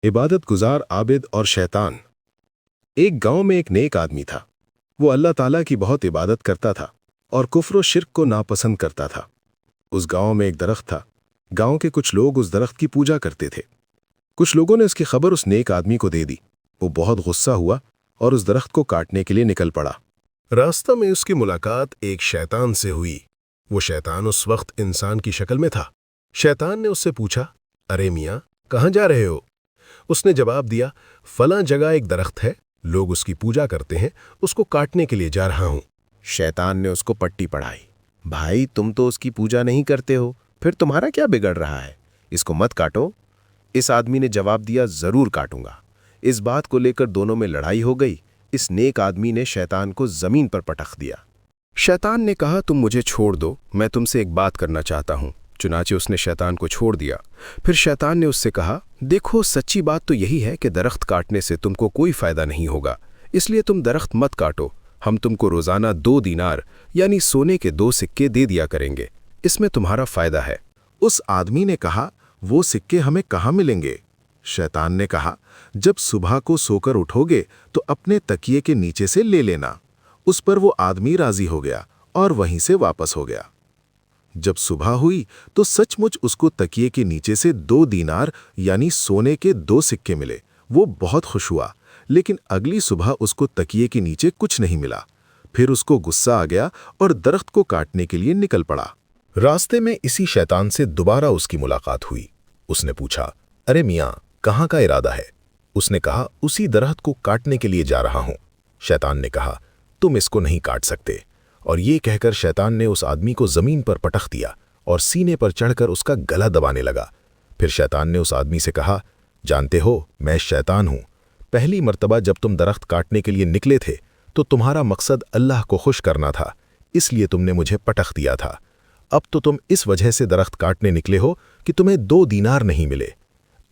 इबादत गुजार आबिद और शैतान। एक गांव में एक नेक आदमी था। वो अल्लाह ताला की बहुत इबादत करता था और कुफ्र और शिर्क को नापसंद करता था। उस गांव में एक दरख्त था। गांव के कुछ लोग उस दरख्त की पूजा करते थे। कुछ लोगों ने उसकी खबर उस नेक आदमी को दे दी। वो बहुत गुस्सा हुआ और उस दरख्त को काटने के लिए निकल पड़ा। रास्ता में उसकी मुलाकात एक शैतान से हुई। वो शैतान उस वक्त इंसान की शक्ल में था। शैतान ने उससे पूछा, अरे मियाँ, कहाँ जा रहे हो? उसने जवाब दिया, फलां जगह एक दरख्त है, लोग उसकी पूजा करते हैं, उसको काटने के लिए जा रहा हूं। शैतान ने उसको पट्टी पढ़ाई। भाई, तुम तो उसकी पूजा नहीं करते हो, फिर तुम्हारा क्या बिगड़ रहा है? इसको मत काटो। इस आदमी ने जवाब दिया, जरूर काटूंगा। इस बात को लेकर दोनों में लड़ाई हो गई। इस नेक आदमी ने शैतान को जमीन पर पटक दिया। शैतान ने कहा, तुम मुझे छोड़ दो, मैं तुमसे एक बात करना चाहता हूं। चुनाचे उसने शैतान को छोड़ दिया। फिर शैतान ने उससे कहा, देखो, सच्ची बात तो यही है कि दरख्त काटने से तुमको कोई फायदा नहीं होगा, इसलिए तुम दरख्त मत काटो। हम तुमको रोजाना 2 दीनार यानी सोने के 2 सिक्के दे दिया करेंगे, इसमें तुम्हारा फायदा है। उस आदमी ने कहा, वो सिक्के हमें कहाँ मिलेंगे? शैतान ने कहा, जब सुबह को सोकर उठोगे तो अपने तकिए के नीचे से ले लेना। उस पर वो आदमी राजी हो गया और वहीं से वापस हो गया। जब सुबह हुई तो सचमुच उसको तकिए के नीचे से 2 दीनार यानी सोने के 2 सिक्के मिले। वो बहुत खुश हुआ, लेकिन अगली सुबह उसको तकिए के नीचे कुछ नहीं मिला। फिर उसको गुस्सा आ गया और दरख्त को काटने के लिए निकल पड़ा। रास्ते में इसी शैतान से दोबारा उसकी मुलाकात हुई। उसने पूछा, अरे मियाँ, कहाँ का इरादा है? उसने कहा, उसी दरख्त को काटने के लिए जा रहा हूं। शैतान ने कहा, तुम इसको नहीं काट सकते। और ये कहकर शैतान ने उस आदमी को जमीन पर पटक दिया और सीने पर चढ़कर उसका गला दबाने लगा। फिर शैतान ने उस आदमी से कहा, जानते हो, मैं शैतान हूं। पहली मर्तबा जब तुम दरख्त काटने के लिए निकले थे तो तुम्हारा मकसद अल्लाह को खुश करना था, इसलिए तुमने मुझे पटक दिया था। अब तो तुम इस वजह से दरख्त काटने निकले हो कि तुम्हें 2 दीनार नहीं मिले।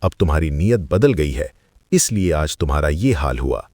अब तुम्हारी नीयत बदल गई है, इसलिए आज तुम्हारा ये हाल हुआ।